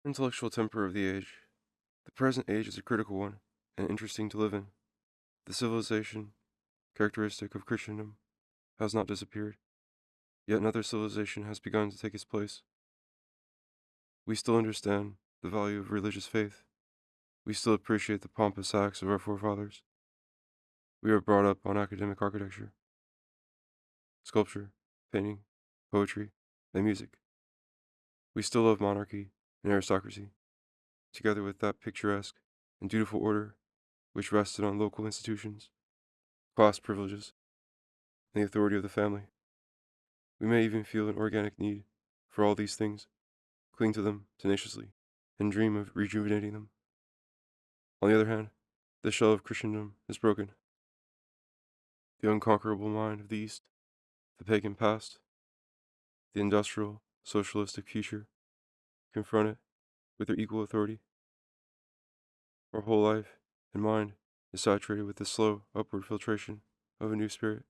Intellectual temper of the age. The present age is a critical one, and interesting to live in. The civilization, characteristic of Christendom, has not disappeared, yet another civilization has begun to take its place. We still understand the value of religious faith. We still appreciate the pompous acts of our forefathers. We are brought up on academic architecture, sculpture, painting, poetry, and music. We still love monarchy and aristocracy, together with that picturesque and dutiful order which rested on local institutions, class privileges, and the authority of the family. We may even feel an organic need for all these things, cling to them tenaciously, and dream of rejuvenating them. On the other hand, the shell of Christendom is broken. The unconquerable mind of the East, the pagan past, the industrial, socialistic future confront it with their equal authority. Our whole life and mind is saturated with the slow upward filtration of a new spirit,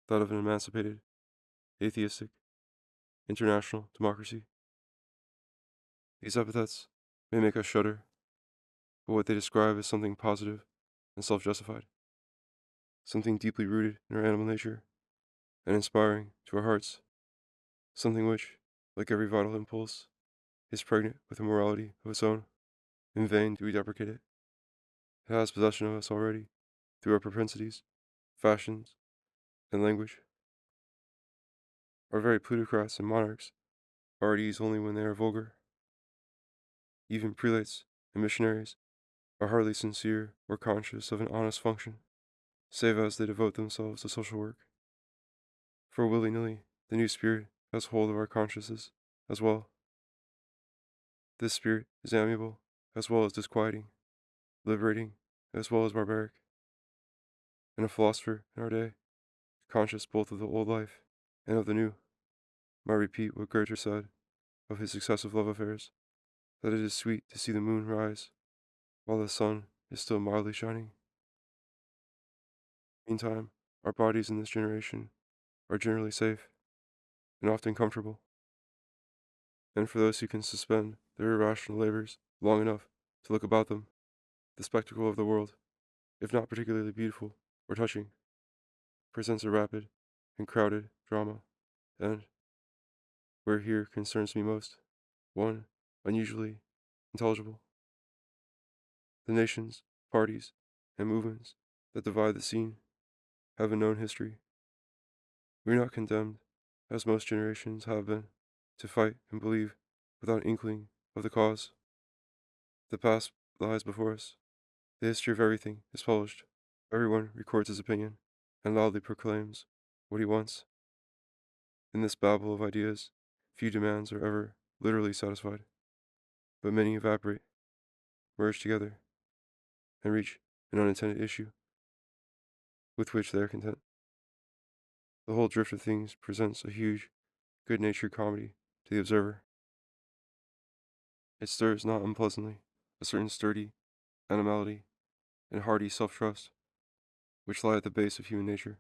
that of an emancipated, atheistic, international democracy. These epithets may make us shudder, but what they describe is something positive and self justified, something deeply rooted in our animal nature and inspiring to our hearts, something which, like every vital impulse, is pregnant with a morality of its own. In vain do we deprecate it. It has possession of us already through our propensities, fashions, and language. Our very plutocrats and monarchs are at ease only when they are vulgar. Even prelates and missionaries are hardly sincere or conscious of an honest function, save as they devote themselves to social work. For willy-nilly, the new spirit has hold of our consciences as well. This spirit is amiable as well as disquieting, liberating as well as barbaric. And a philosopher in our day, conscious both of the old life and of the new, might repeat what Goethe said of his successive love affairs, that it is sweet to see the moon rise while the sun is still mildly shining. Meantime, our bodies in this generation are generally safe and often comfortable, and for those who can suspend their irrational labors long enough to look about them, the spectacle of the world, if not particularly beautiful or touching, presents a rapid and crowded drama, and, where here concerns me most, one unusually intelligible. The nations, parties, and movements that divide the scene have a known history. We are not condemned, as most generations have been, to fight and believe without inkling of the cause. The past lies before us. The history of everything is published. Everyone records his opinion and loudly proclaims what he wants. In this babel of ideas, few demands are ever literally satisfied, but many evaporate, merge together, and reach an unintended issue with which they are content. The whole drift of things presents a huge, good-natured comedy to the observer. It stirs not unpleasantly a certain sturdy animality and hearty self-trust which lie at the base of human nature.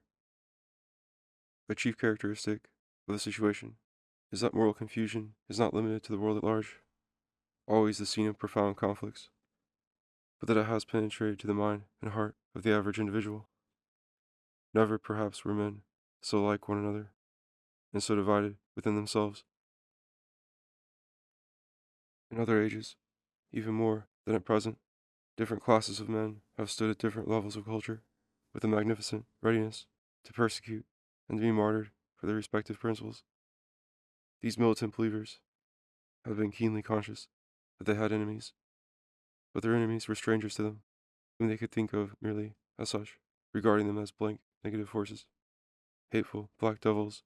A chief characteristic of the situation is that moral confusion is not limited to the world at large, always the scene of profound conflicts, but that it has penetrated to the mind and heart of the average individual. Never, perhaps, were men so like one another and so divided within themselves. In other ages, even more than at present, different classes of men have stood at different levels of culture, with a magnificent readiness to persecute and to be martyred for their respective principles. These militant believers have been keenly conscious that they had enemies, but their enemies were strangers to them, whom they could think of merely as such, regarding them as blank, negative forces, hateful, black devils,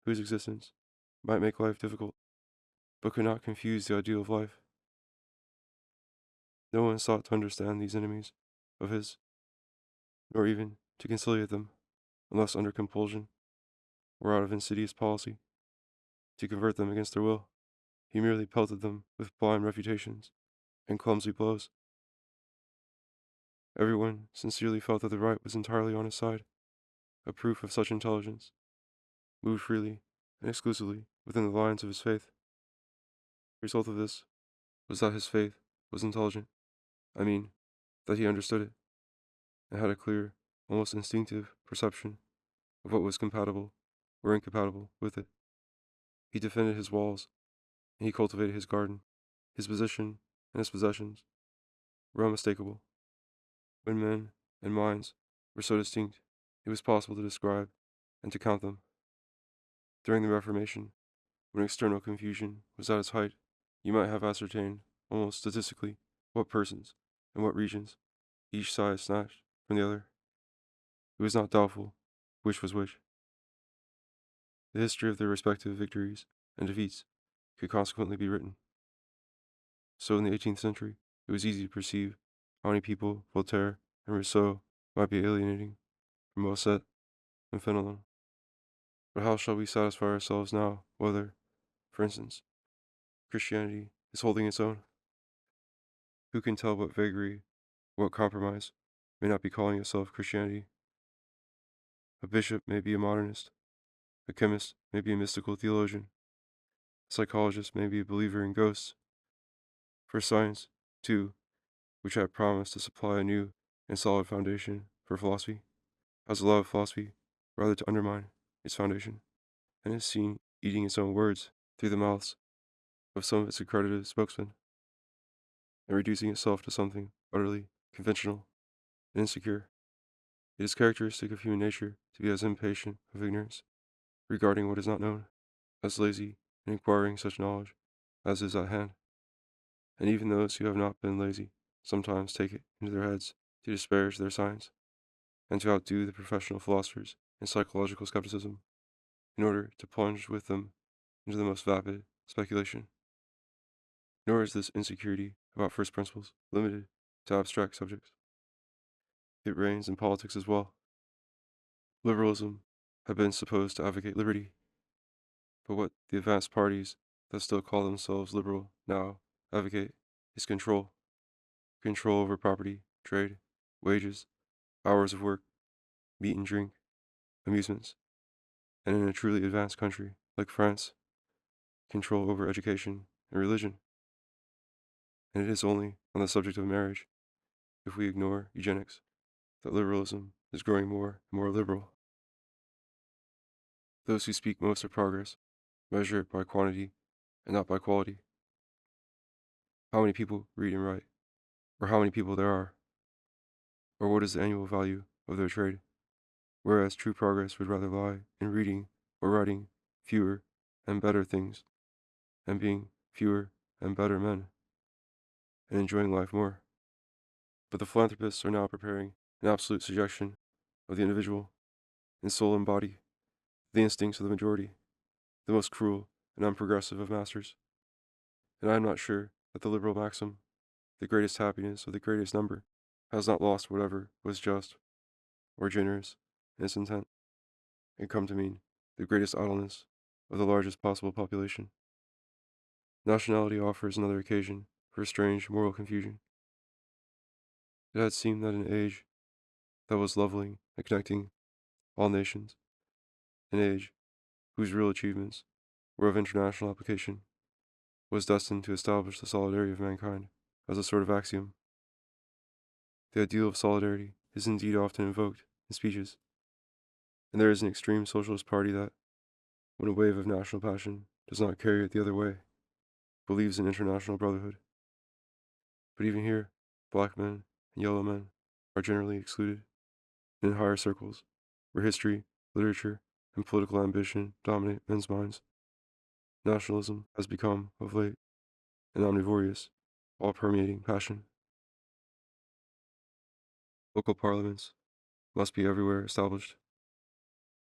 whose existence might make life difficult, but could not confuse the ideal of life. No one sought to understand these enemies of his, nor even to conciliate them, unless under compulsion, or out of insidious policy, to convert them against their will. He merely pelted them with blind refutations and clumsy blows. Everyone sincerely felt that the right was entirely on his side, a proof of such intelligence, moved freely and exclusively within the lines of his faith. The result of this was that his faith was intelligent. I mean, that he understood it, and had a clear, almost instinctive perception of what was compatible or incompatible with it. He defended his walls, and he cultivated his garden. His position and his possessions were unmistakable. When men and minds were so distinct, it was possible to describe and to count them. During the Reformation, when external confusion was at its height, you might have ascertained, almost statistically, what persons and what regions each side snatched from the other. It was not doubtful which was which. The history of their respective victories and defeats could consequently be written. So in the 18th century, it was easy to perceive how many people Voltaire and Rousseau might be alienating from Bossuet and Fenelon. But how shall we satisfy ourselves now whether, for instance, Christianity is holding its own? Who can tell what vagary, what compromise may not be calling itself Christianity? A bishop may be a modernist, a chemist may be a mystical theologian, a psychologist may be a believer in ghosts. For science, too, which had promised to supply a new and solid foundation for philosophy, has allowed philosophy rather to undermine its foundation, and is seen eating its own words through the mouths of some of its accredited spokesmen, and reducing itself to something utterly conventional and insecure. It is characteristic of human nature to be as impatient of ignorance regarding what is not known, as lazy in acquiring such knowledge as is at hand. And even those who have not been lazy sometimes take it into their heads to disparage their science, and to outdo the professional philosophers in psychological skepticism, in order to plunge with them into the most vapid speculation. Nor is this insecurity about first principles limited to abstract subjects. It reigns in politics as well. Liberalism had been supposed to advocate liberty, but what the advanced parties that still call themselves liberal now advocate is control. Control over property, trade, wages, hours of work, meat and drink, amusements, and in a truly advanced country like France, control over education and religion. And it is only on the subject of marriage, if we ignore eugenics, that liberalism is growing more and more liberal. Those who speak most of progress measure it by quantity and not by quality. How many people read and write, or how many people there are, or what is the annual value of their trade, whereas true progress would rather lie in reading or writing fewer and better things, and being fewer and better men, and enjoying life more. But the philanthropists are now preparing an absolute suggestion of the individual in soul and body, the instincts of the majority, the most cruel and unprogressive of masters. And I am not sure that the liberal maxim, the greatest happiness of the greatest number, has not lost whatever was just or generous in its intent, and come to mean the greatest idleness of the largest possible population. Nationality offers another occasion for strange moral confusion. It had seemed that an age that was leveling and connecting all nations, an age whose real achievements were of international application, was destined to establish the solidarity of mankind as a sort of axiom. The ideal of solidarity is indeed often invoked in speeches, and there is an extreme socialist party that, when a wave of national passion does not carry it the other way, believes in international brotherhood. But even here, black men and yellow men are generally excluded, and in higher circles, where history, literature, and political ambition dominate men's minds, nationalism has become, of late, an omnivorous, all-permeating passion. Local parliaments must be everywhere established.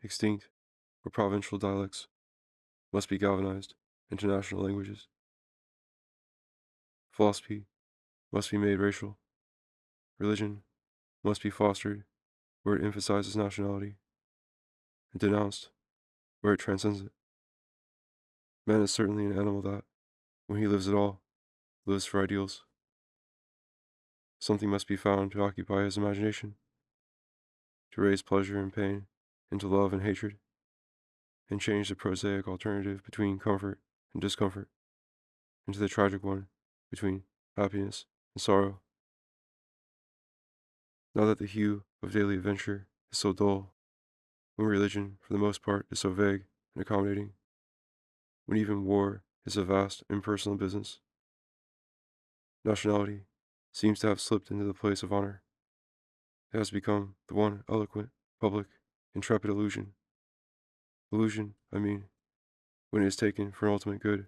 Extinct or provincial dialects must be galvanized into national languages. Philosophy must be made racial. Religion must be fostered where it emphasizes nationality, and denounced where it transcends it. Man is certainly an animal that, when he lives at all, lives for ideals. Something must be found to occupy his imagination, to raise pleasure and pain into love and hatred, and change the prosaic alternative between comfort and discomfort into the tragic one between happiness and sorrow. Now that the hue of daily adventure is so dull, when religion, for the most part, is so vague and accommodating, when even war is a vast impersonal business, nationality seems to have slipped into the place of honor. It has become the one eloquent, public, intrepid illusion. Illusion, I mean, when it is taken for an ultimate good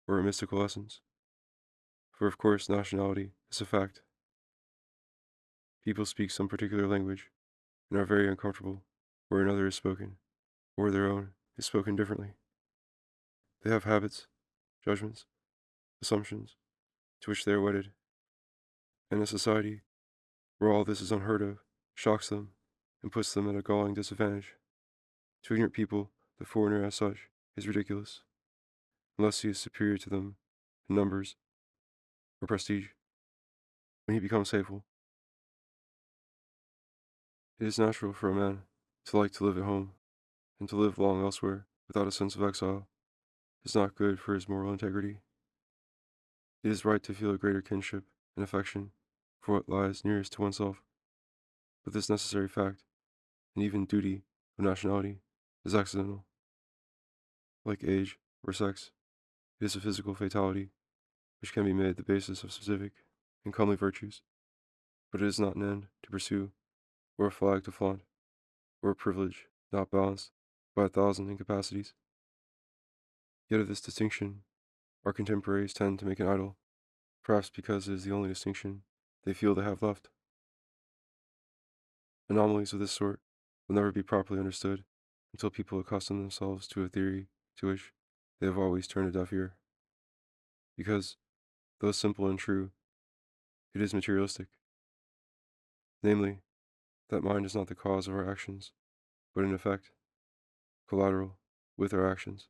or a mystical essence. For of course nationality is a fact. People speak some particular language and are very uncomfortable where another is spoken, or their own is spoken differently. They have habits, judgments, assumptions, to which they are wedded, and a society where all this is unheard of shocks them and puts them at a galling disadvantage. To ignorant people, the foreigner as such is ridiculous, unless he is superior to them in numbers or prestige. When he becomes hateful, it is natural for a man to like to live at home, and to live long elsewhere without a sense of exile is not good for his moral integrity. It is right to feel a greater kinship and affection for what lies nearest to oneself, but this necessary fact, and even duty, of nationality is accidental. Like age or sex, it is a physical fatality which can be made the basis of specific and comely virtues, but it is not an end to pursue, or a flag to flaunt, or a privilege not balanced by 1,000 incapacities. Yet of this distinction our contemporaries tend to make an idol, perhaps because it is the only distinction they feel they have left. Anomalies of this sort will never be properly understood until people accustom themselves to a theory to which they have always turned a deaf ear, because, though simple and true, it is materialistic, namely, that mind is not the cause of our actions, but an effect, collateral, with our actions,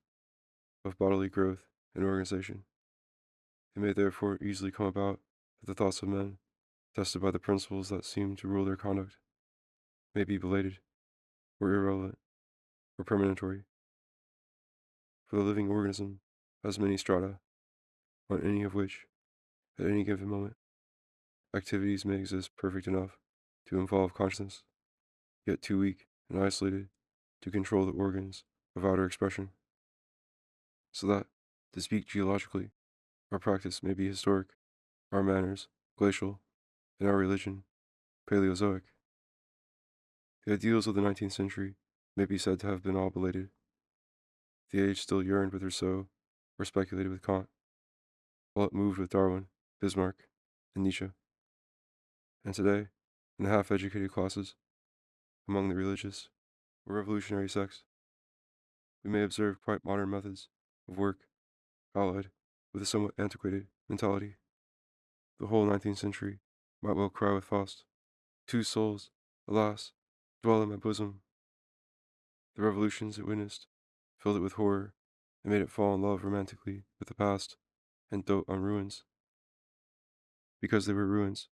of bodily growth and organization. It may therefore easily come about that the thoughts of men, tested by the principles that seem to rule their conduct, may be belated, or irrelevant, or premonitory, for the living organism has many strata, on any of which, at any given moment, activities may exist perfect enough to involve consciousness, yet too weak and isolated to control the organs of outer expression, so that, to speak geologically, our practice may be historic, our manners glacial, and our religion Paleozoic. The ideals of the 19th century may be said to have been all belated. The age still yearned with Rousseau, or speculated with Kant, while it moved with Darwin, Bismarck, and Nietzsche. And today, in the half-educated classes, among the religious or revolutionary sects, we may observe quite modern methods of work, allied with a somewhat antiquated mentality. The whole 19th century might well cry with Faust, "Two souls, alas, dwell in my bosom." The revolutions it witnessed filled it with horror and made it fall in love romantically with the past and dote on ruins, because they were ruins,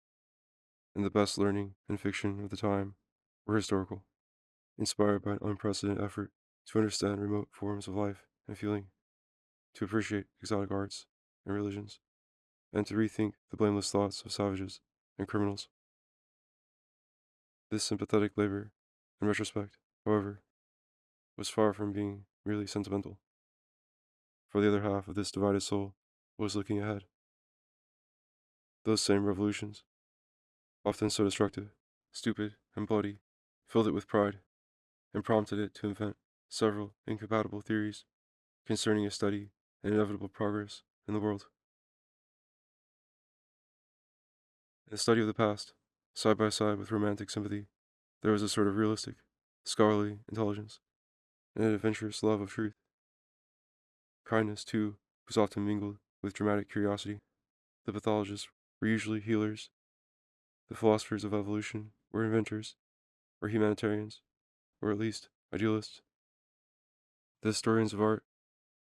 and the best learning and fiction of the time were historical, inspired by an unprecedented effort to understand remote forms of life and feeling, to appreciate exotic arts and religions, and to rethink the blameless thoughts of savages and criminals. This sympathetic labor, in retrospect, however, was far from being merely sentimental, for the other half of this divided soul was looking ahead. Those same revolutions, often so destructive, stupid, and bloody, filled it with pride, and prompted it to invent several incompatible theories concerning a steady and inevitable progress in the world. In the study of the past, side by side with romantic sympathy, there was a sort of realistic, scholarly intelligence, and an adventurous love of truth. Kindness, too, was often mingled with dramatic curiosity. The pathologists were usually healers, the philosophers of evolution were inventors, or humanitarians, or at least idealists. The historians of art,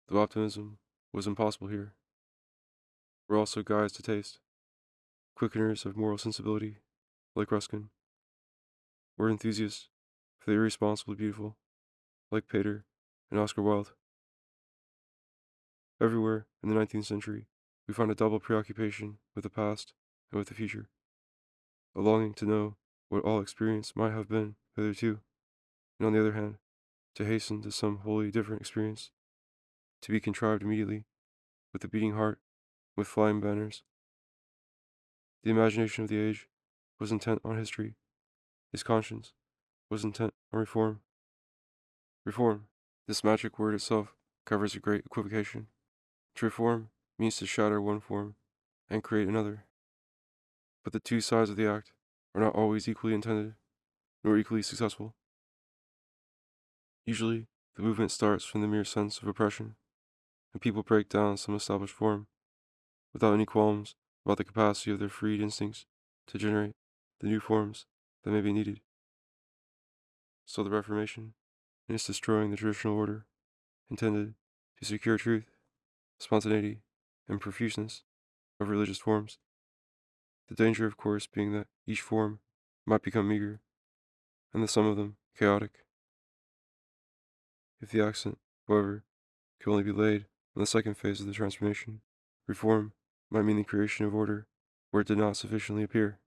though optimism was impossible here, were also guides to taste, quickeners of moral sensibility, like Ruskin, or enthusiasts for the irresponsibly beautiful, like Pater and Oscar Wilde. Everywhere in the 19th century, we find a double preoccupation with the past and with the future, a longing to know what all experience might have been hitherto, and on the other hand, to hasten to some wholly different experience, to be contrived immediately, with a beating heart, with flying banners. The imagination of the age was intent on history, his conscience was intent on reform. Reform, this magic word itself, covers a great equivocation. To reform means to shatter one form and create another. But the two sides of the act are not always equally intended, nor equally successful. Usually, the movement starts from the mere sense of oppression, and people break down some established form, without any qualms about the capacity of their freed instincts to generate the new forms that may be needed. So the Reformation, in its destroying the traditional order, intended to secure truth, spontaneity, and profuseness of religious forms. The danger, of course, being that each form might become meager, and the sum of them chaotic. If the accent, however, could only be laid on the second phase of the transformation, reform might mean the creation of order where it did not sufficiently appear,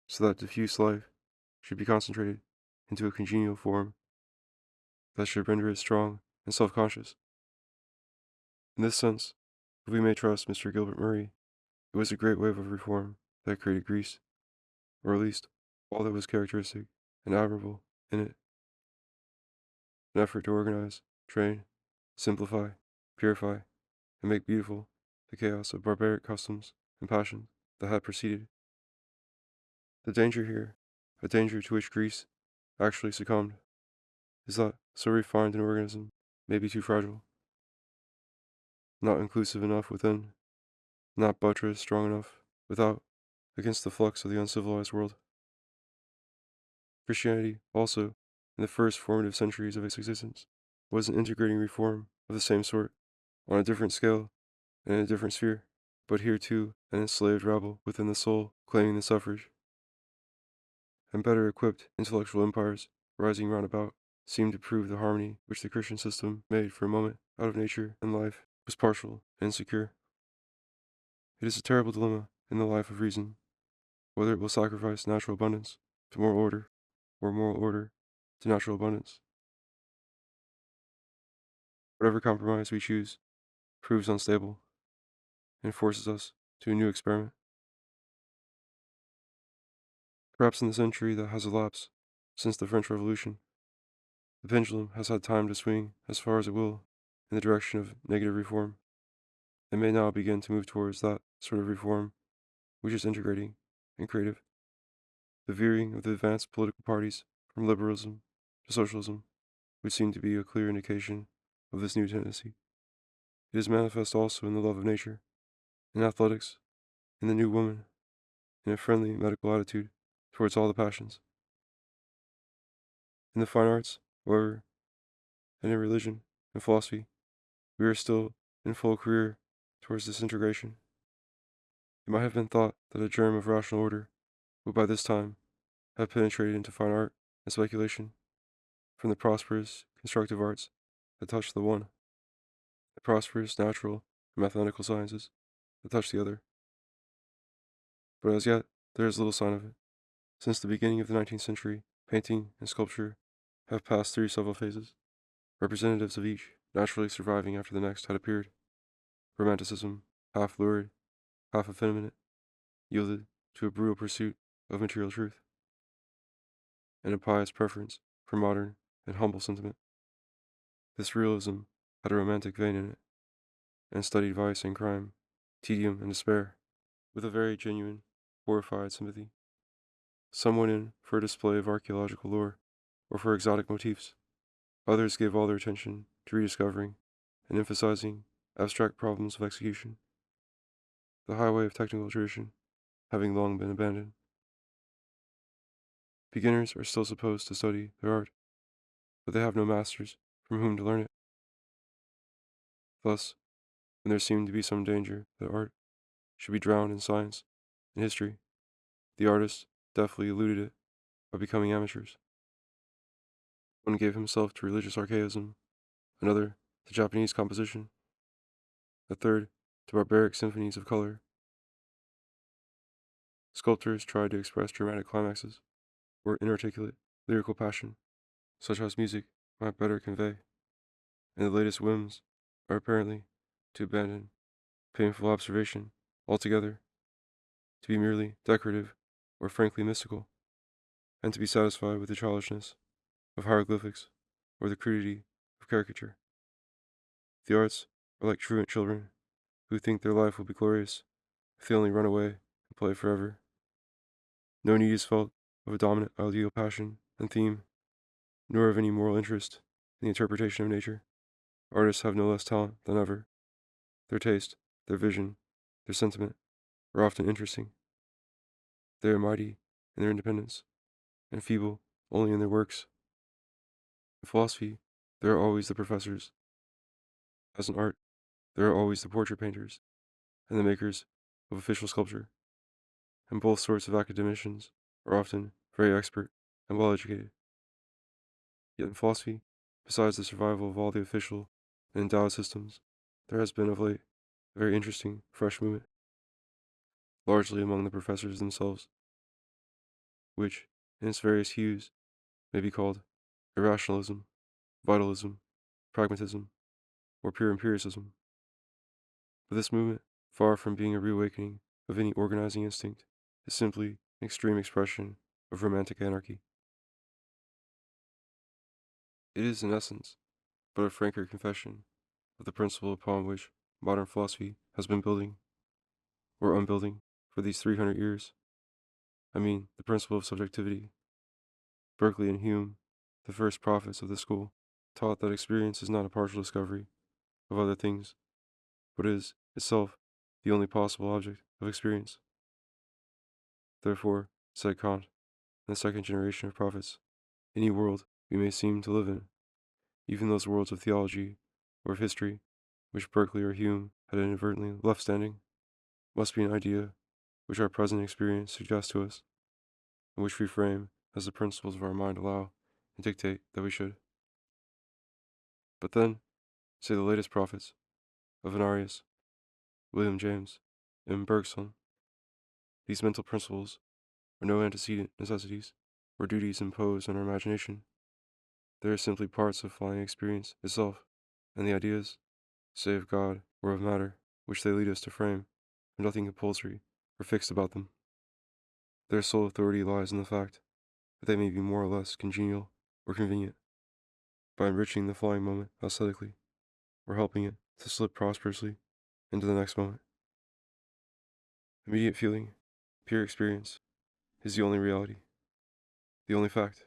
so that diffuse life should be concentrated into a congenial form that should render it strong and self-conscious. In this sense, if we may trust Mr. Gilbert Murray, it was a great wave of reform that created Greece, or at least all that was characteristic and admirable in it. An effort to organize, train, simplify, purify, and make beautiful the chaos of barbaric customs and passions that had preceded. The danger here, a danger to which Greece actually succumbed, is that so refined an organism may be too fragile, not inclusive enough within, not buttressed strong enough without, against the flux of the uncivilized world. Christianity, also, in the first formative centuries of its existence, was an integrating reform of the same sort, on a different scale and in a different sphere, but here too an enslaved rabble within the soul claiming the suffrage, and better equipped intellectual empires rising round about seemed to prove the harmony which the Christian system made for a moment out of nature and life was partial and insecure. It is a terrible dilemma in the life of reason, whether it will sacrifice natural abundance to moral order, or moral order to natural abundance. Whatever compromise we choose proves unstable and forces us to a new experiment. Perhaps in the century that has elapsed since the French Revolution, the pendulum has had time to swing as far as it will in the direction of negative reform, and may now begin to move towards that sort of reform which is integrating and creative. The veering of the advanced political parties from liberalism to socialism would seem to be a clear indication of this new tendency. It is manifest also in the love of nature, in athletics, in the new woman, in a friendly medical attitude towards all the passions. In the fine arts, however, and in religion and philosophy, we are still in full career towards this integration. It might have been thought that a germ of rational order would by this time have penetrated into fine art and speculation, from the prosperous constructive arts that touch the one, the prosperous natural and mathematical sciences that touch the other. But as yet, there is little sign of it. Since the beginning of the 19th century, painting and sculpture have passed through several phases, representatives of each naturally surviving after the next had appeared. Romanticism, half lurid, half effeminate, yielded to a brutal pursuit of material truth, and a pious preference for modern and humble sentiment. This realism had a romantic vein in it, and studied vice and crime, tedium and despair, with a very genuine, horrified sympathy. Some went in for a display of archaeological lore, or for exotic motifs. Others gave all their attention to rediscovering and emphasizing abstract problems of execution, the highway of technical tradition having long been abandoned. Beginners are still supposed to study their art, but they have no masters from whom to learn it. Thus, when there seemed to be some danger that art should be drowned in science and history, the artists deftly eluded it by becoming amateurs. One gave himself to religious archaism, another to Japanese composition, a third to barbaric symphonies of color. Sculptors tried to express dramatic climaxes or inarticulate lyrical passion, such as music might better convey, and the latest whims are apparently to abandon painful observation altogether, to be merely decorative or frankly mystical, and to be satisfied with the childishness of hieroglyphics or the crudity of caricature. The arts are like truant children who think their life will be glorious if they only run away and play forever. No need is felt of a dominant ideal passion and theme, nor of any moral interest in the interpretation of nature. Artists have no less talent than ever. Their taste, their vision, their sentiment are often interesting. They are mighty in their independence, and feeble only in their works. In philosophy, there are always the professors. As in art, there are always the portrait painters and the makers of official sculpture, and both sorts of academicians are often very expert and well educated. Yet in philosophy, besides the survival of all the official and endowed systems, there has been of late a very interesting, fresh movement, largely among the professors themselves, which, in its various hues, may be called irrationalism, vitalism, pragmatism, or pure empiricism. But this movement, far from being a reawakening of any organizing instinct, is simply an extreme expression of romantic anarchy. It is, in essence, but a franker confession of the principle upon which modern philosophy has been building, or unbuilding, for these 300 years. I mean, the principle of subjectivity. Berkeley and Hume, the first prophets of the school, taught that experience is not a partial discovery of other things, but is, itself, the only possible object of experience. Therefore, said Kant, in the second generation of prophets, any world we may seem to live in, even those worlds of theology or of history which Berkeley or Hume had inadvertently left standing, must be an idea which our present experience suggests to us, and which we frame as the principles of our mind allow and dictate that we should. But then, say the latest prophets, of Venarius, William James, and Bergson, these mental principles are no antecedent necessities or duties imposed on our imagination. They are simply parts of flying experience itself, and the ideas, say of God or of matter, which they lead us to frame, have nothing compulsory or fixed about them. Their sole authority lies in the fact that they may be more or less congenial or convenient, by enriching the flying moment aesthetically, or helping it to slip prosperously into the next moment. Immediate feeling, pure experience, is the only reality, the only fact.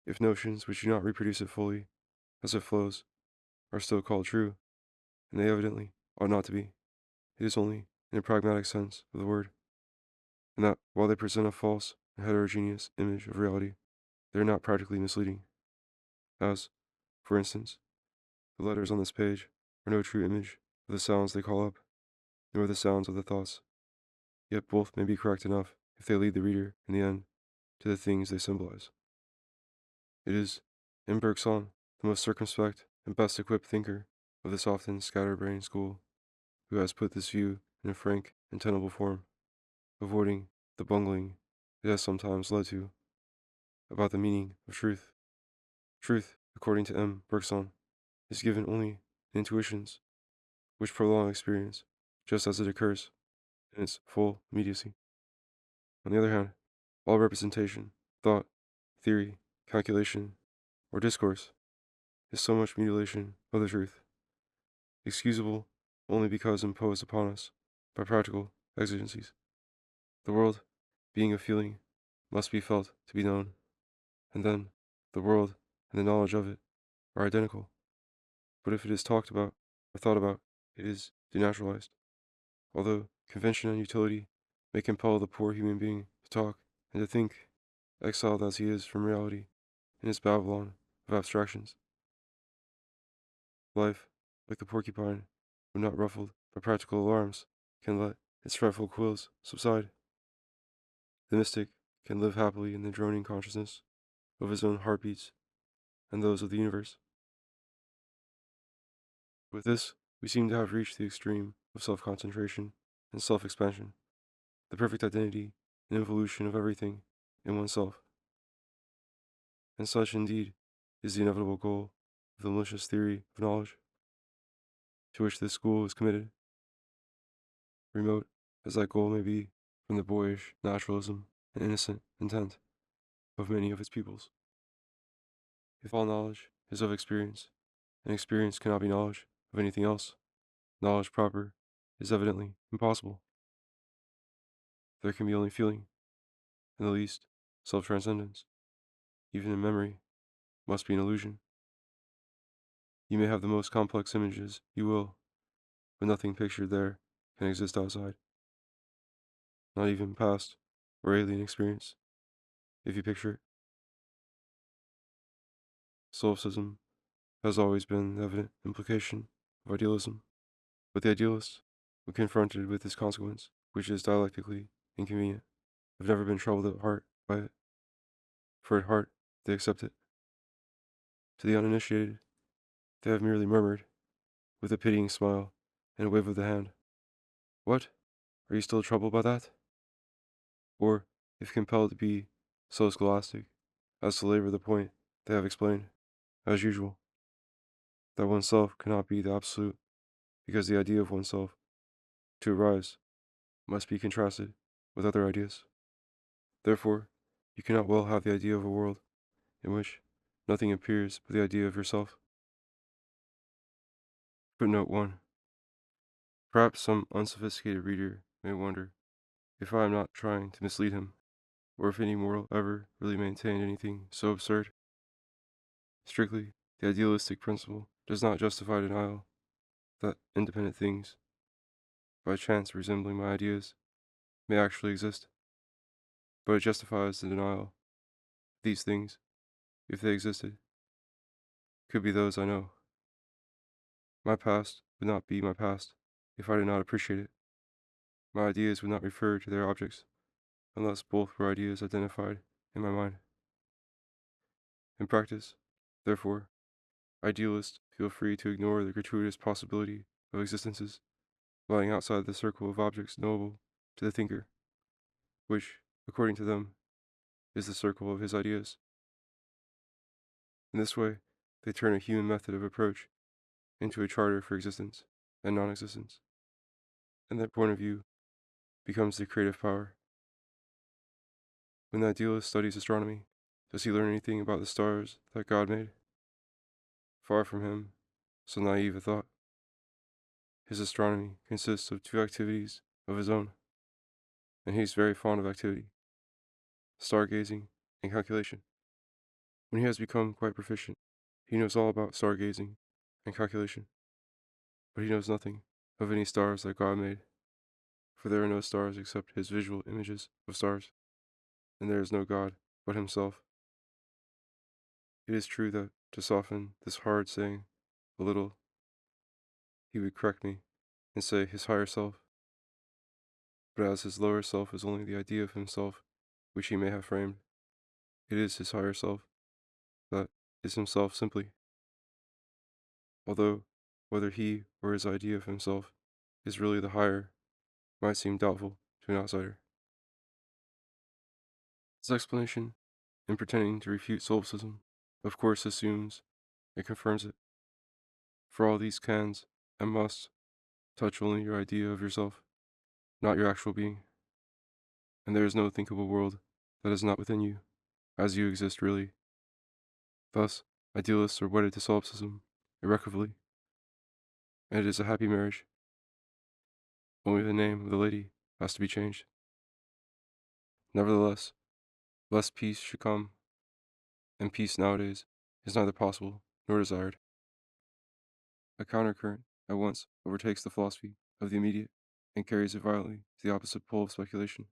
If notions which do not reproduce it fully, as it flows, are still called true, and they evidently ought not to be, it is only in a pragmatic sense of the word, and that while they present a false and heterogeneous image of reality, they are not practically misleading. As, for instance, the letters on this page are no true image of the sounds they call up, nor the sounds of the thoughts, yet both may be correct enough if they lead the reader, in the end, to the things they symbolize. It is, in Bergson, the most circumspect and best equipped thinker of this often scatterbrained school, who has put this view in a frank and tenable form, avoiding the bungling it has sometimes led to about the meaning of truth. Truth, according to M. Bergson, is given only in intuitions which prolong experience, just as it occurs in its full immediacy. On the other hand, all representation, thought, theory, calculation, or discourse is so much mutilation of the truth, excusable only because imposed upon us by practical exigencies. The world, being a feeling, must be felt to be known, and then the world and the knowledge of it are identical. But if it is talked about or thought about, it is denaturalized. Although convention and utility may compel the poor human being to talk and to think, exiled as he is from reality in his Babylon of abstractions. Life, like the porcupine, when not ruffled by practical alarms, can let its fretful quills subside. The mystic can live happily in the droning consciousness of his own heartbeats and those of the universe. With this, we seem to have reached the extreme of self-concentration and self-expansion, the perfect identity and evolution of everything in oneself. And such, indeed, is the inevitable goal of the malicious theory of knowledge, to which this school is committed, remote as that goal may be from the boyish naturalism and innocent intent of many of its pupils. If all knowledge is of experience, and experience cannot be knowledge of anything else, knowledge proper is evidently impossible. There can be only feeling, and the least self-transcendence, even in memory, must be an illusion. You may have the most complex images you will, but nothing pictured there can exist outside, not even past or alien experience, if you picture it. Solipsism has always been the evident implication of idealism, but the idealists, when confronted with this consequence, which is dialectically inconvenient, have never been troubled at heart by it, for at heart they accept it. To the uninitiated, they have merely murmured, with a pitying smile and a wave of the hand, "What? Are you still troubled by that?" Or, if compelled to be so scholastic as to labor the point, they have explained, as usual, that oneself cannot be the absolute, because the idea of oneself, to arise, must be contrasted with other ideas. Therefore, you cannot well have the idea of a world in which nothing appears but the idea of yourself. Footnote 1. Perhaps some unsophisticated reader may wonder if I am not trying to mislead him, or if any mortal ever really maintained anything so absurd. Strictly, the idealistic principle does not justify denial that independent things, by chance resembling my ideas, may actually exist, but it justifies the denial that these things, if they existed, could be those I know. My past would not be my past if I did not appreciate it. My ideas would not refer to their objects unless both were ideas identified in my mind. In practice, therefore, idealists feel free to ignore the gratuitous possibility of existences lying outside the circle of objects knowable to the thinker, which, according to them, is the circle of his ideas. In this way, they turn a human method of approach into a charter for existence and non-existence, and their point of view becomes the creative power. When the idealist studies astronomy, does he learn anything about the stars that God made? Far from him so naive a thought. His astronomy consists of two activities of his own, and he is very fond of activity, stargazing and calculation. When he has become quite proficient, he knows all about stargazing and calculation, but he knows nothing of any stars that God made, for there are no stars except his visual images of stars, and there is no God but himself. It is true that, to soften this hard saying a little, he would correct me and say his higher self, but as his lower self is only the idea of himself which he may have framed, it is his higher self that is himself simply, although whether he or his idea of himself is really the higher might seem doubtful to an outsider. This explanation, in pretending to refute solipsism, of course assumes and confirms it, for all these cans and musts touch only your idea of yourself, not your actual being, and there is no thinkable world that is not within you, as you exist really. Thus, idealists are wedded to solipsism irrevocably, and it is a happy marriage. Only the name of the lady has to be changed. Nevertheless, lest peace should come, and peace nowadays is neither possible nor desired, a countercurrent at once overtakes the philosophy of the immediate and carries it violently to the opposite pole of speculation,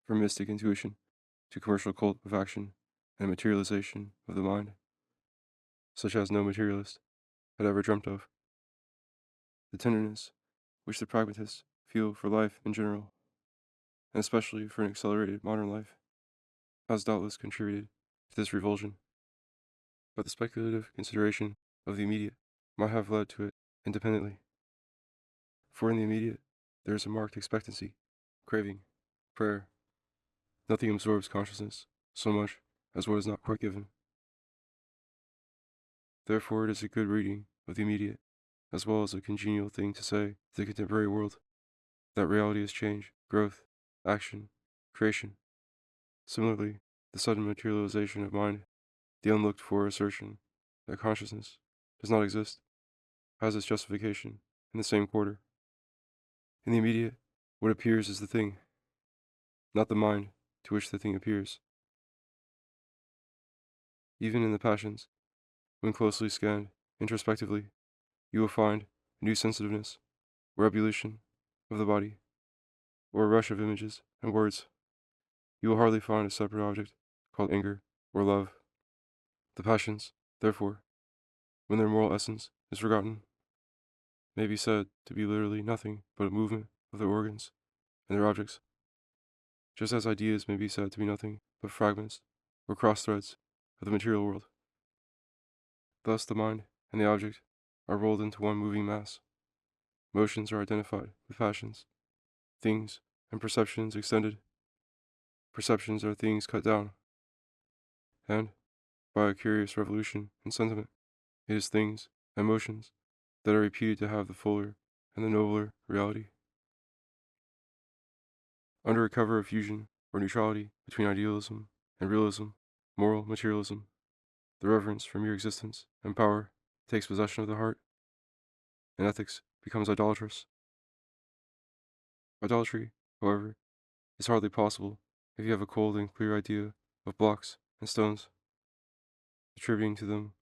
from mystic intuition to commercial cult of action and materialization of the mind, such as no materialist had ever dreamt of. The tenderness which the pragmatists feel for life in general, and especially for an accelerated modern life, has doubtless contributed to this revulsion, but the speculative consideration of the immediate might have led to it independently. For in the immediate, there is a marked expectancy, craving, prayer. Nothing absorbs consciousness so much as what is not quite given. Therefore, it is a good reading of the immediate, as well as a congenial thing to say to the contemporary world, that reality is change, growth, action, creation. Similarly, the sudden materialization of mind, the unlooked-for assertion that consciousness does not exist, has its justification in the same quarter. In the immediate, what appears is the thing, not the mind to which the thing appears. Even in the passions, when closely scanned introspectively, you will find a new sensitiveness or ebullition of the body, or a rush of images and words. You will hardly find a separate object called anger or love. The passions, therefore, when their moral essence is forgotten, may be said to be literally nothing but a movement of their organs and their objects, just as ideas may be said to be nothing but fragments or cross threads of the material world. Thus the mind and the object are rolled into one moving mass. Motions are identified with passions, things and perceptions extended. Perceptions are things cut down, and, by a curious revolution in sentiment, it is things and motions that are repeated to have the fuller and the nobler reality. Under a cover of fusion or neutrality between idealism and realism, moral materialism, the reverence for mere existence and power takes possession of the heart, and ethics becomes idolatrous. Idolatry, however, is hardly possible if you have a cold and clear idea of blocks and stones, attributing to them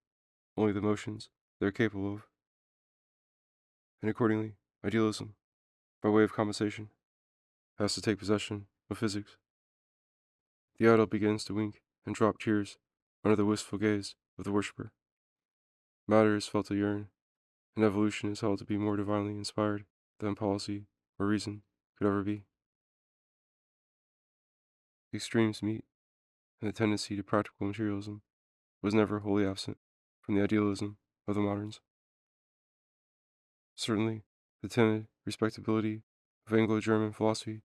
only the motions they are capable of, and accordingly, idealism, by way of compensation, has to take possession of physics. The idol begins to wink and drop tears under the wistful gaze of the worshipper. Matter is felt to yearn, and evolution is held to be more divinely inspired than policy or reason could ever be. The extremes meet, and the tendency to practical materialism was never wholly absent from the idealism of the moderns. Certainly, the timid respectability of Anglo-German philosophy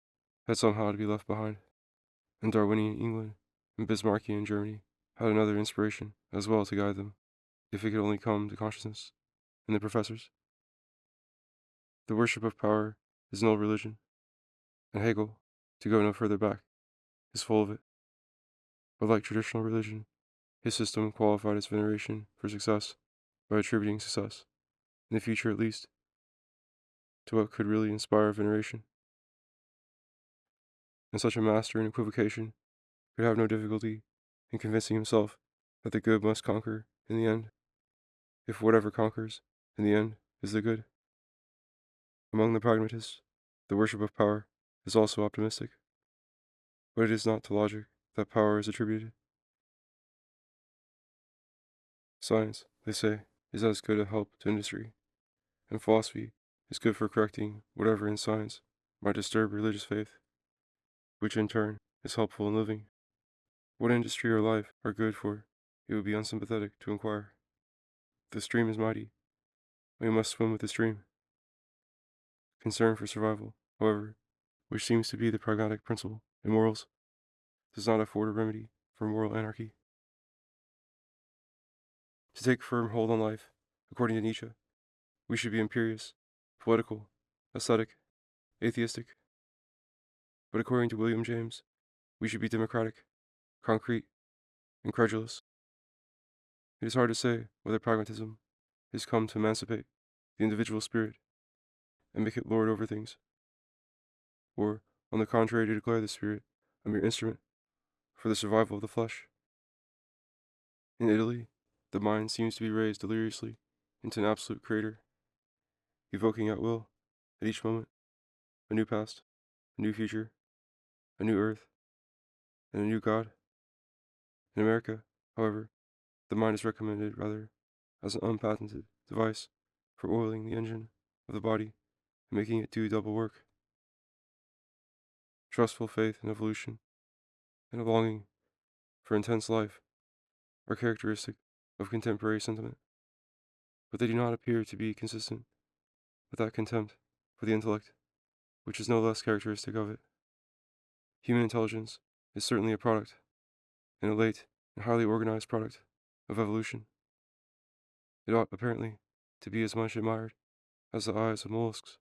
had somehow to be left behind, and Darwinian England and Bismarckian Germany had another inspiration as well to guide them, if it could only come to consciousness, in the professors. The worship of power is an old religion, and Hegel, to go no further back, is full of it. But like traditional religion, his system qualified its veneration for success by attributing success, in the future at least, to what could really inspire veneration. And such a master in equivocation could have no difficulty in convincing himself that the good must conquer in the end, if whatever conquers in the end is the good. Among the pragmatists, the worship of power is also optimistic, but it is not to logic that power is attributed. Science, they say, is as good a help to industry, and philosophy is good for correcting whatever in science might disturb religious faith, which in turn is helpful in living. What industry or life are good for, it would be unsympathetic to inquire. The stream is mighty, we must swim with the stream. Concern for survival, however, which seems to be the pragmatic principle in morals, does not afford a remedy for moral anarchy. To take firm hold on life, according to Nietzsche, we should be imperious, political, ascetic, atheistic. But according to William James, we should be democratic, concrete, and credulous. It is hard to say whether pragmatism has come to emancipate the individual spirit and make it lord over things, or, on the contrary, to declare the spirit a mere instrument for the survival of the flesh. In Italy, the mind seems to be raised deliriously into an absolute creator, evoking at will, at each moment, a new past, a new future, a new earth, and a new God. In America, however, the mind is recommended rather as an unpatented device for oiling the engine of the body and making it do double work. Trustful faith in evolution and a longing for intense life are characteristic of contemporary sentiment, but they do not appear to be consistent with that contempt for the intellect, which is no less characteristic of it. Human intelligence is certainly a product, and a late and highly organized product, of evolution. It ought, apparently, to be as much admired as the eyes of mollusks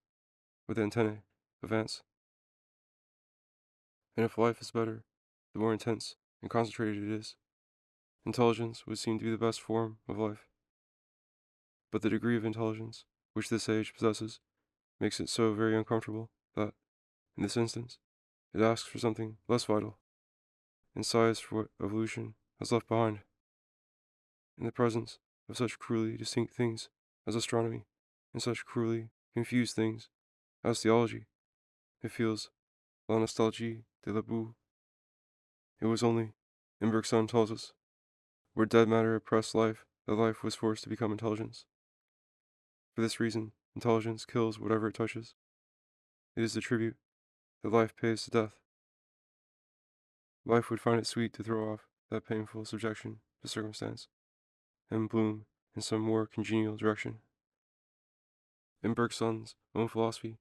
or the antennae of ants. And if life is better, the more intense and concentrated it is, intelligence would seem to be the best form of life. But the degree of intelligence which this age possesses makes it so very uncomfortable that, in this instance, it asks for something less vital, and sighs for what evolution has left behind. In the presence of such cruelly distinct things as astronomy, and such cruelly confused things as theology, it feels la nostalgie de la boue. It was only, and Bergson tells us, where dead matter oppressed life, that life was forced to become intelligence. For this reason, intelligence kills whatever it touches. It is the tribute that life pays to death. Life would find it sweet to throw off that painful subjection to circumstance, and bloom in some more congenial direction. In Bergson's own philosophy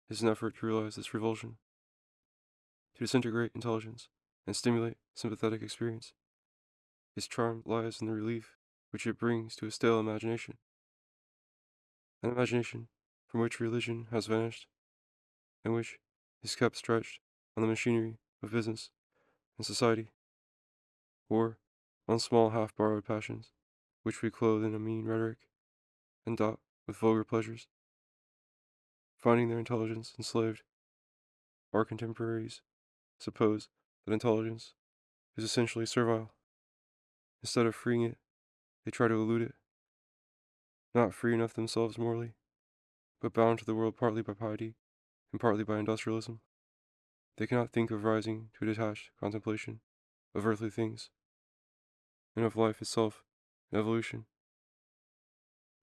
is an effort to realize this revulsion, to disintegrate intelligence and stimulate sympathetic experience. His charm lies in the relief which it brings to a stale imagination, an imagination from which religion has vanished, and which is kept stretched on the machinery of business and society, or on small half-borrowed passions, which we clothe in a mean rhetoric, and dot with vulgar pleasures. Finding their intelligence enslaved, our contemporaries suppose that intelligence is essentially servile. Instead of freeing it, they try to elude it, not free enough themselves morally, but bound to the world partly by piety and partly by industrialism. They cannot think of rising to a detached contemplation of earthly things, and of life itself and evolution.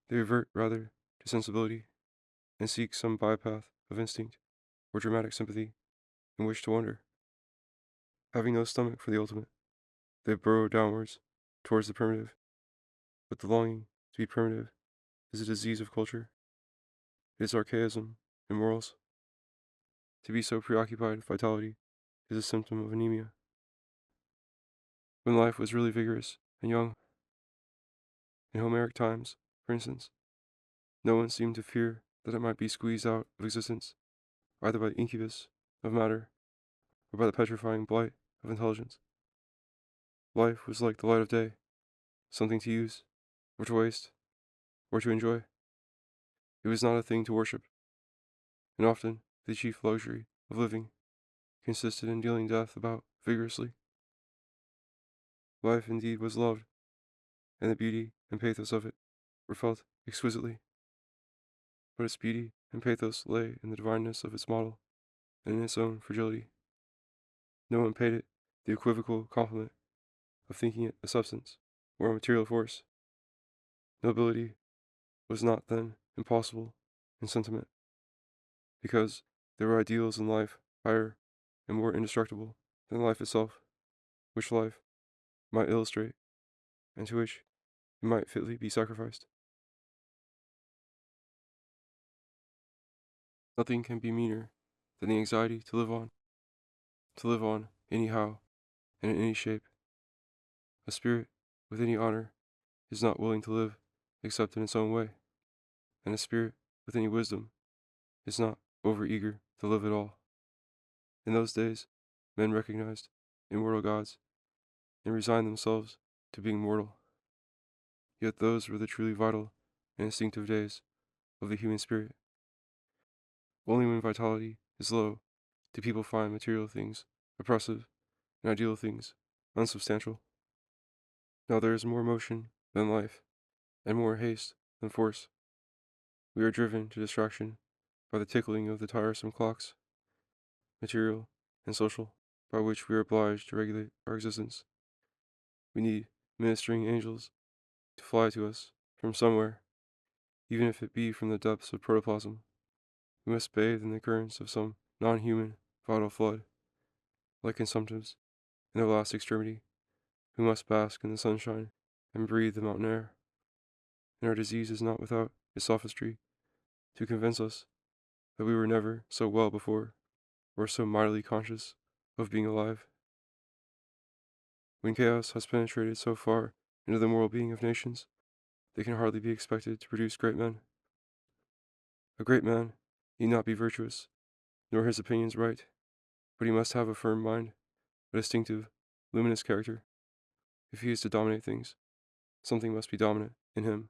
They revert rather to sensibility, and seek some bypath of instinct or dramatic sympathy in which to wonder. Having no stomach for the ultimate, they burrow downwards towards the primitive, but the longing to be primitive is a disease of culture. It is archaism in morals. To be so preoccupied with vitality is a symptom of anemia. When life was really vigorous and young, in Homeric times, for instance, no one seemed to fear that it might be squeezed out of existence, either by the incubus of matter or by the petrifying blight of intelligence. Life was like the light of day, something to use, or to waste, or to enjoy. It was not a thing to worship, and often the chief luxury of living consisted in dealing death about vigorously. Life indeed was loved, and the beauty and pathos of it were felt exquisitely. But its beauty and pathos lay in the divineness of its model and in its own fragility. No one paid it the equivocal compliment of thinking it a substance or a material force. Nobility was not then impossible in sentiment, because there were ideals in life higher and more indestructible than life itself, which life might illustrate, and to which it might fitly be sacrificed. Nothing can be meaner than the anxiety to live on anyhow and in any shape. A spirit with any honor is not willing to live except in its own way, and a spirit with any wisdom is not over-eager to live at all. In those days, men recognized immortal gods and resigned themselves to being mortal. Yet those were the truly vital and instinctive days of the human spirit. Only when vitality is low do people find material things oppressive and ideal things unsubstantial. Now there is more motion than life, and more haste than force. We are driven to distraction by the tickling of the tiresome clocks, material and social, by which we are obliged to regulate our existence. We need ministering angels to fly to us from somewhere, even if it be from the depths of protoplasm. We must bathe in the currents of some non-human vital flood, like consumptives in their last extremity, who must bask in the sunshine and breathe the mountain air. And our disease is not without its sophistry to convince us that we were never so well before, or so mightily conscious of being alive. When chaos has penetrated so far into the moral being of nations, they can hardly be expected to produce great men. A great man need not be virtuous, nor his opinions right, but he must have a firm mind, a distinctive, luminous character. If he is to dominate things, something must be dominant in him.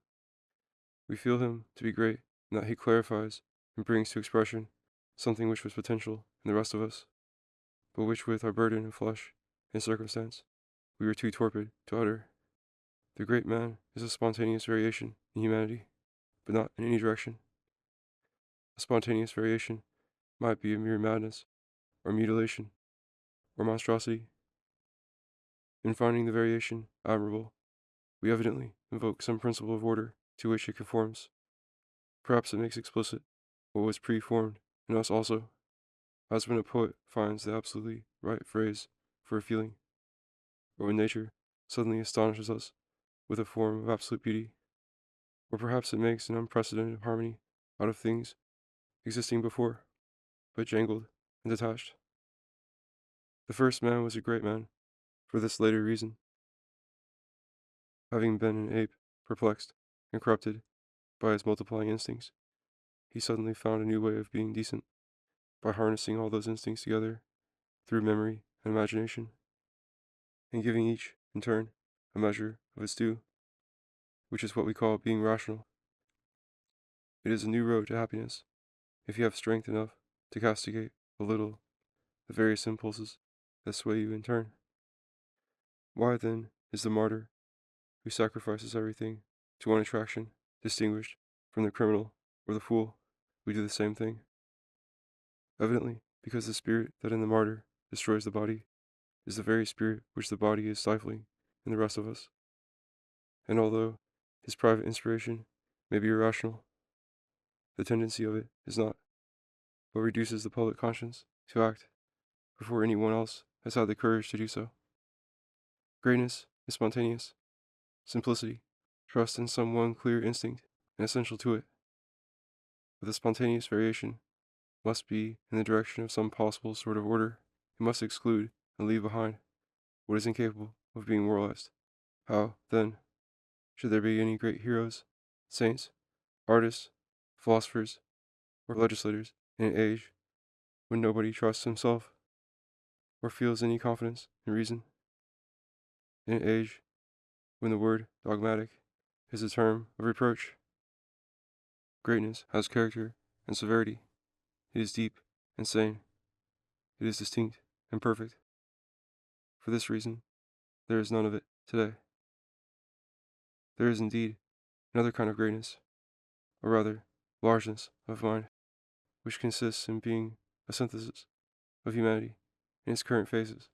We feel him to be great in that he clarifies and brings to expression something which was potential in the rest of us, but which with our burden of flesh and circumstance we were too torpid to utter. The great man is a spontaneous variation in humanity, but not in any direction. A spontaneous variation might be a mere madness, or mutilation, or monstrosity. In finding the variation admirable, we evidently invoke some principle of order to which it conforms. Perhaps it makes explicit what was preformed in us also, as when a poet finds the absolutely right phrase for a feeling, or when nature suddenly astonishes us with a form of absolute beauty, or perhaps it makes an unprecedented harmony out of things existing before, but jangled and detached. The first man was a great man for this later reason. Having been an ape, perplexed and corrupted by his multiplying instincts, he suddenly found a new way of being decent by harnessing all those instincts together through memory and imagination, and giving each, in turn, a measure of its due, which is what we call being rational. It is a new road to happiness, if you have strength enough to castigate a little the various impulses that sway you in turn. Why, then, is the martyr, who sacrifices everything to one attraction, distinguished from the criminal or the fool who do the same thing? Evidently, because the spirit that in the martyr destroys the body is the very spirit which the body is stifling in the rest of us. And although his private inspiration may be irrational, the tendency of it is not, but reduces the public conscience to act before any one else has had the courage to do so. Greatness is spontaneous. Simplicity, trust in some one clear instinct and essential to it. But the spontaneous variation must be in the direction of some possible sort of order. It must exclude and leave behind what is incapable of being moralized. How, then, should there be any great heroes, saints, artists, philosophers, or legislators in an age when nobody trusts himself or feels any confidence in reason? In an age when the word dogmatic is a term of reproach? Greatness has character and severity. It is deep and sane. It is distinct and perfect. For this reason, there is none of it today. There is indeed another kind of greatness, or rather, largeness of mind, which consists in being a synthesis of humanity in its current phases,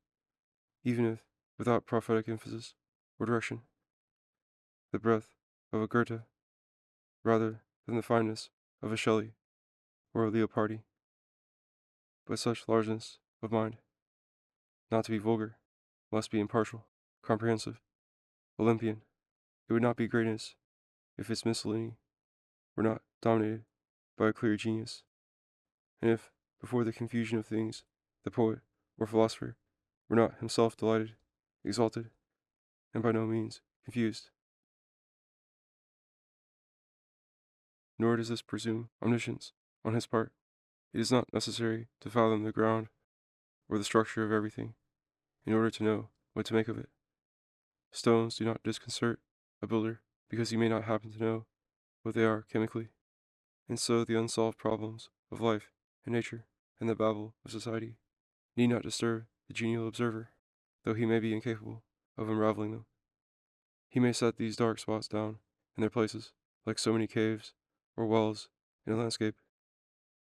even if without prophetic emphasis or direction. The breadth of a Goethe, rather than the fineness of a Shelley or a Leopardi. But such largeness of mind, not to be vulgar, must be impartial, comprehensive, Olympian. It would not be greatness if its miscellany were not dominated by a clear genius, and if, before the confusion of things, the poet or philosopher were not himself delighted, exalted, and by no means confused. Nor does this presume omniscience on his part. It is not necessary to fathom the ground or the structure of everything in order to know what to make of it. Stones do not disconcert a builder because he may not happen to know what they are chemically, and so the unsolved problems of life and nature and the babble of society need not disturb the genial observer, though he may be incapable of unraveling them. He may set these dark spots down in their places, like so many caves or wells in a landscape,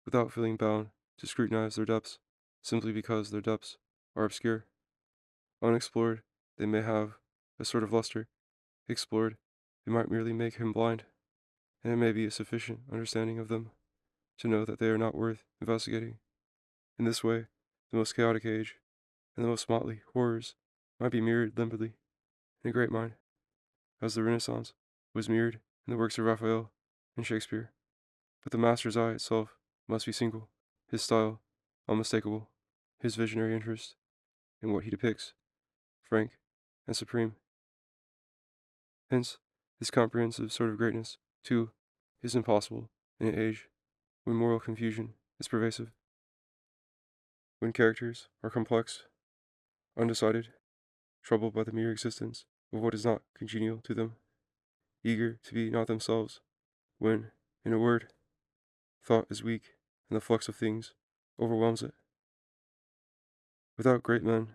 without feeling bound to scrutinize their depths, simply because their depths are obscure. Unexplored, they may have a sort of luster. Explored, they might merely make him blind, and it may be a sufficient understanding of them to know that they are not worth investigating. In this way, the most chaotic age and the most motley horrors might be mirrored limpidly in a great mind, as the Renaissance was mirrored in the works of Raphael and Shakespeare. But the master's eye itself must be single, his style unmistakable, his visionary interest in what he depicts frank and supreme. Hence, this comprehensive sort of greatness, too, is impossible in an age when moral confusion is pervasive, when characters are complex, undecided, troubled by the mere existence of what is not congenial to them, eager to be not themselves, when, in a word, thought is weak and the flux of things overwhelms it. Without great men,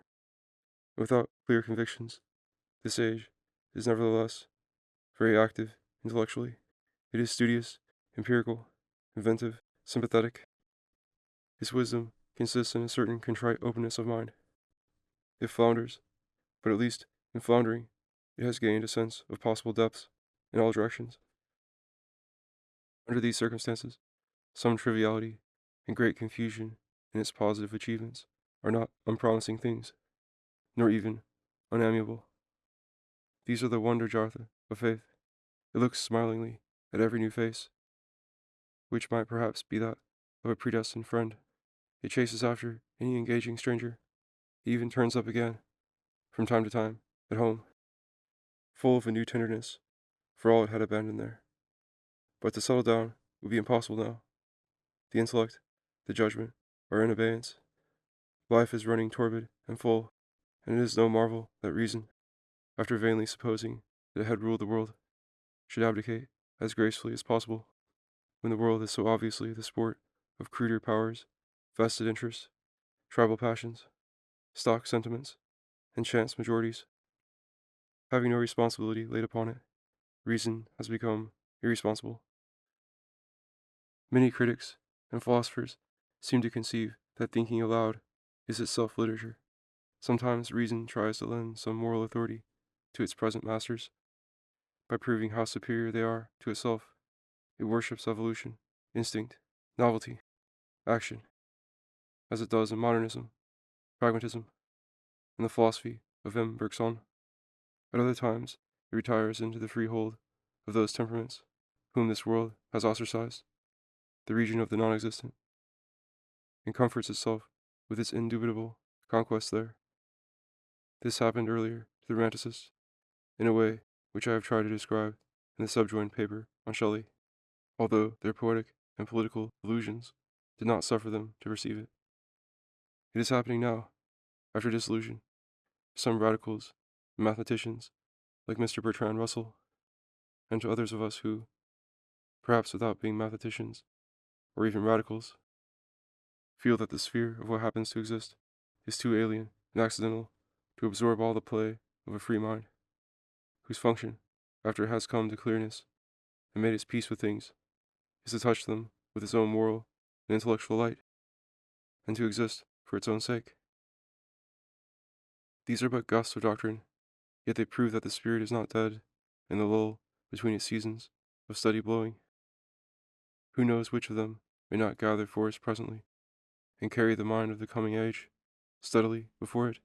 without clear convictions, this age is nevertheless very active intellectually. It is studious, empirical, inventive, sympathetic. Its wisdom consists in a certain contrite openness of mind. It flounders, but at least in floundering, it has gained a sense of possible depths in all directions. Under these circumstances, some triviality and great confusion in its positive achievements are not unpromising things, nor even unamiable. These are the wonder jar of faith. It looks smilingly at every new face, which might perhaps be that of a predestined friend. It chases after any engaging stranger. It even turns up again, from time to time, at home, full of a new tenderness for all it had abandoned there. But to settle down would be impossible now. The intellect, the judgment, are in abeyance. Life is running torpid and full, and it is no marvel that reason, after vainly supposing that it had ruled the world, should abdicate as gracefully as possible, when the world is so obviously the sport of cruder powers, vested interests, tribal passions, stock sentiments, and chance majorities. Having no responsibility laid upon it, reason has become irresponsible. Many critics and philosophers seem to conceive that thinking aloud is itself literature. Sometimes reason tries to lend some moral authority to its present masters by proving how superior they are to itself. It worships evolution, instinct, novelty, action, as it does in modernism, pragmatism, and the philosophy of M. Bergson. At other times, it retires into the free hold of those temperaments whom this world has ostracized, the region of the non-existent, and comforts itself with its indubitable conquest there. This happened earlier to the Romanticists, in a way which I have tried to describe in the subjoined paper on Shelley, although their poetic and political illusions did not suffer them to perceive it. It is happening now, after disillusion, to some radicals and mathematicians like Mr. Bertrand Russell, and to others of us who, perhaps without being mathematicians or even radicals, feel that the sphere of what happens to exist is too alien and accidental to absorb all the play of a free mind, whose function, after it has come to clearness and made its peace with things, is to touch them with its own moral and intellectual light, and to exist for its own sake. These are but gusts of doctrine, yet they prove that the spirit is not dead in the lull between its seasons of steady blowing. Who knows which of them may not gather force presently, and carry the mind of the coming age steadily before it?